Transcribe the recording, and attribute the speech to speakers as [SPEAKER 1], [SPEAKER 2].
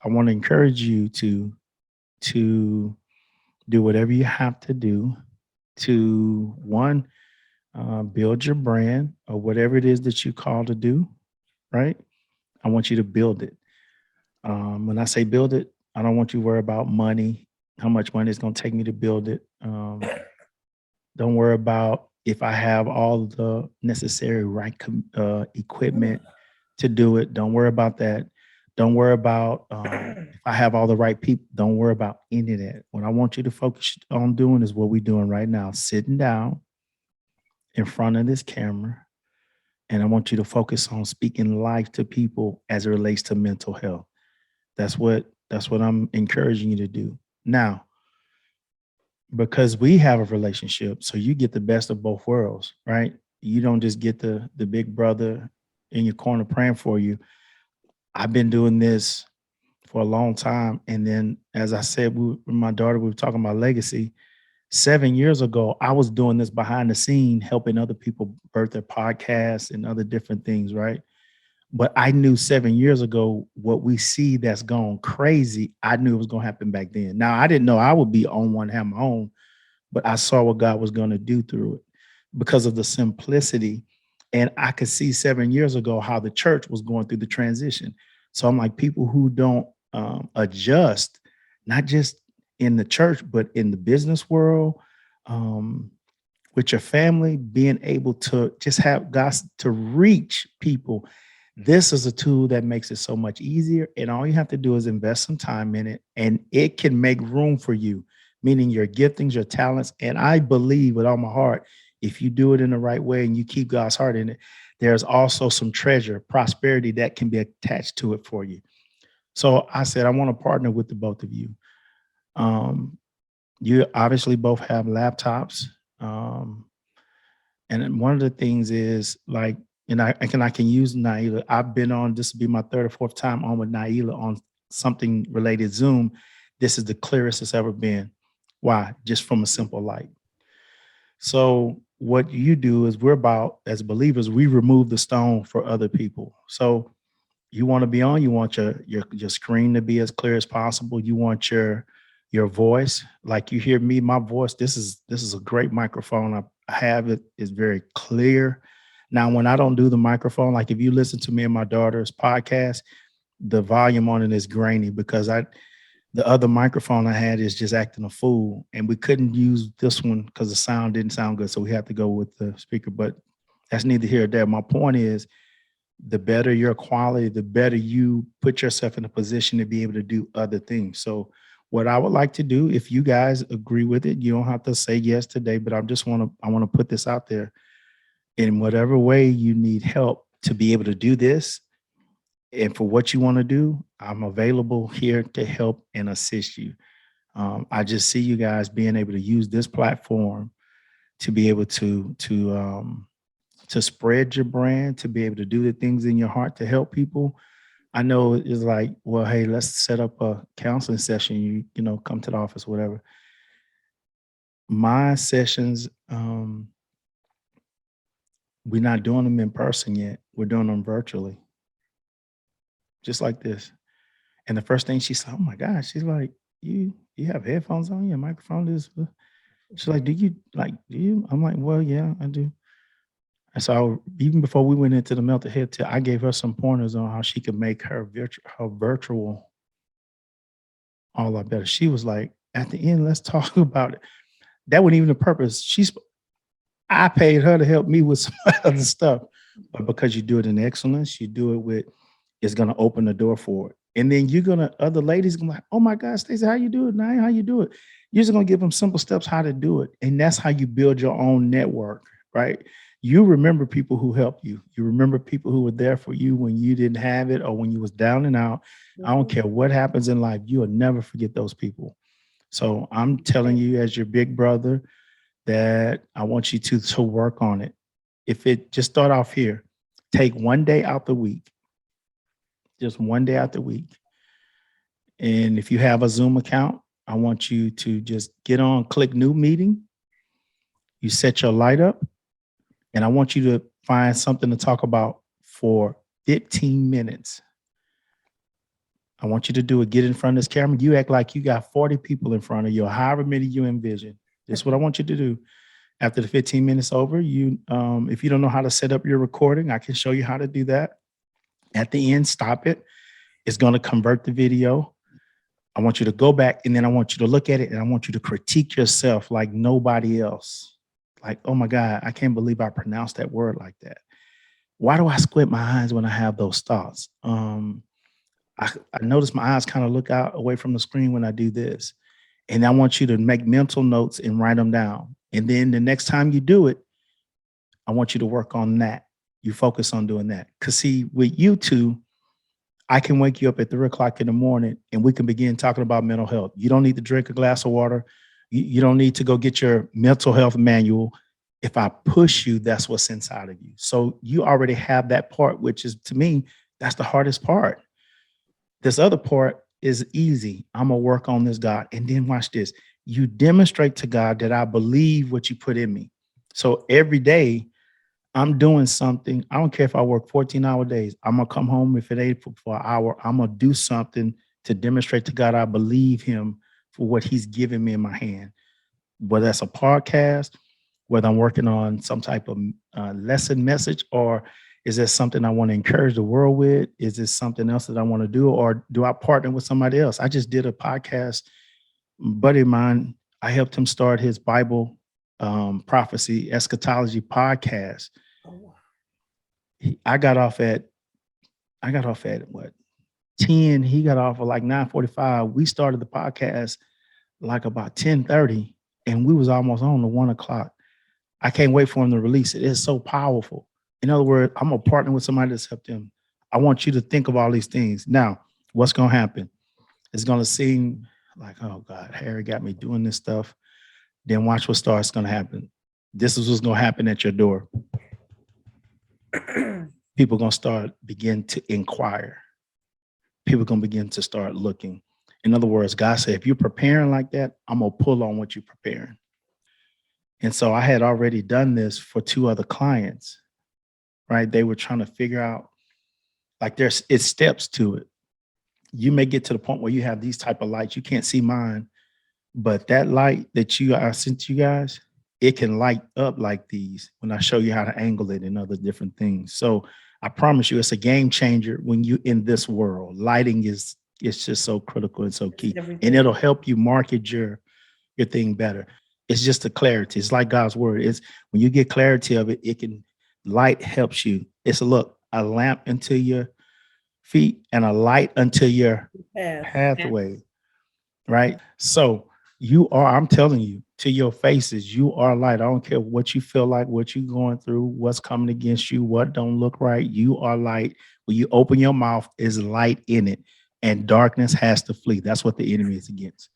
[SPEAKER 1] I want to encourage you to do whatever you have to do to one, build your brand or whatever it is that you call to do, right? I want you to build it. When I say build it, I don't want you to worry about money, how much money it's going to take me to build it. Don't worry about if I have all the necessary right equipment to do it. Don't worry about that. Don't worry about if I have all the right people. Don't worry about any of that. What I want you to focus on doing is what we're doing right now, sitting down in front of this camera. And I want you to focus on speaking life to people as it relates to mental health. That's what I'm encouraging you to do. Now, because we have a relationship, so you get the best of both worlds, right? You don't just get the big brother in your corner praying for you. I've been doing this for a long time. And then, as I said, with my daughter, we were talking about legacy. 7 years ago, I was doing this behind the scene, helping other people birth their podcasts and other different things, right? But I knew 7 years ago what we see that's gone crazy. I knew it was going to happen back then. Now, I didn't know I would be on one, have my own, but I saw what God was going to do through it because of the simplicity. And I could see 7 years ago how the church was going through the transition. So I'm like, people who don't adjust, not just in the church, but in the business world, um, with your family, being able to just have God to reach people. This is a tool that makes it so much easier. And all you have to do is invest some time in it, and it can make room for you, meaning your giftings, your talents. And I believe with all my heart, if you do it in the right way and you keep God's heart in it, there's also some treasure, prosperity that can be attached to it for you. So I said, I want to partner with the both of you. Um, you obviously both have laptops. Um, and then one of the things is like, and I can use Naila. I've been on, this will be my third or fourth time on with Naila on something related Zoom. This is the clearest it's ever been. Why? Just from a simple light. So what you do is we're about, as believers, we remove the stone for other people. So you want to be on, you want your screen to be as clear as possible. You want your voice, like you hear me, my voice. This is a great microphone. I have it, it's very clear. Now, when I don't do the microphone, like if you listen to me and my daughter's podcast, the volume on it is grainy because the other microphone I had is just acting a fool, and we couldn't use this one because the sound didn't sound good. So we had to go with the speaker, but that's neither here nor there. My point is, the better your quality, the better you put yourself in a position to be able to do other things. So what I would like to do, if you guys agree with it, you don't have to say yes today, but I want to put this out there. In whatever way you need help to be able to do this, and for what you want to do, I'm available here to help and assist you. I just see you guys being able to use this platform to be able to spread your brand, to be able to do the things in your heart to help people. I know it's like, well, hey, let's set up a counseling session. You know, come to the office, whatever. My sessions, we're not doing them in person yet. We're doing them virtually, just like this. And the first thing she said, oh my gosh, she's like, you have headphones on, your microphone is. She's like, do you? I'm like, well, yeah, I do. And so even before we went into the melted head tip, I gave her some pointers on how she could make her virtual all lot better. She was like, at the end, let's talk about it. That wasn't even the purpose. I paid her to help me with some other stuff. But because you do it in excellence, you do it with, it's gonna open the door for it. And then other ladies gonna be like, oh my God, Stacey, how you do it? Now how you do it? You're just gonna give them simple steps how to do it. And that's how you build your own network, right? You remember people who helped you. You remember people who were there for you when you didn't have it or when you was down and out. I don't care what happens in life, you will never forget those people. So I'm telling you, as your big brother, that I want you to work on it. If it just start off here, take one day out the week, just one day out the week. And if you have a Zoom account, I want you to just get on, click new meeting. You set your light up, and I want you to find something to talk about for 15 minutes. I want you to do it. Get in front of this camera. You act like you got 40 people in front of you, or however many you envision. This is what I want you to do. After the 15 minutes over, if you don't know how to set up your recording, I can show you how to do that. At the end, stop it. It's going to convert the video. I want you to go back, and then I want you to look at it, and I want you to critique yourself like nobody else. Like, oh my God, I can't believe I pronounced that word like that. Why do I squint my eyes when I have those thoughts? I notice my eyes kind of look out away from the screen when I do this. And I want you to make mental notes and write them down. And then the next time you do it, I want you to work on that. You focus on doing that. Because see, with you two, I can wake you up at 3 o'clock in the morning and we can begin talking about mental health. You don't need to drink a glass of water. You don't need to go get your mental health manual. If I push you, that's what's inside of you. So you already have that part, which is, to me, that's the hardest part. This other part is easy. I'm going to work on this, God. And then watch this. You demonstrate to God that I believe what you put in me. So every day I'm doing something. I don't care if I work 14-hour days. I'm going to come home if it ain't for an hour. I'm going to do something to demonstrate to God I believe him for what he's given me in my hand. Whether that's a podcast, whether I'm working on some type of lesson message, or is this something I want to encourage the world with? Is this something else that I want to do? Or do I partner with somebody else? I just did a podcast. A buddy of mine, I helped him start his Bible prophecy eschatology podcast. I got off at what, 10. He got off at like 9:45. We started the podcast like about 10:30, and we was almost on to 1 o'clock. I can't wait for him to release it. It's so powerful. In other words, I'm going to partner with somebody that's helped him. I want you to think of all these things. Now, what's going to happen? It's going to seem like, oh God, Harry got me doing this stuff. Then watch what starts going to happen. This is what's going to happen at your door. People are going to begin to inquire. People are going to begin to start looking. In other words, God said, if you're preparing like that, I'm going to pull on what you're preparing. And so I had already done this for 2 other clients, right? They were trying to figure out, like, it's steps to it. You may get to the point where you have these type of lights. You can't see mine, but that light that I sent to you guys, it can light up like these when I show you how to angle it and other different things. So I promise you, it's a game changer when you in this world. Lighting it's just so critical and so key, and it'll help you market your thing better. It's just the clarity. It's like God's word. It's when you get clarity of it, light helps you. It's a lamp unto your feet and a light unto your pathway, right? So I'm telling you, to your faces, you are light. I don't care what you feel like, what you're going through, what's coming against you, what don't look right. You are light. When you open your mouth, is light in it, and darkness has to flee. That's what the enemy is against.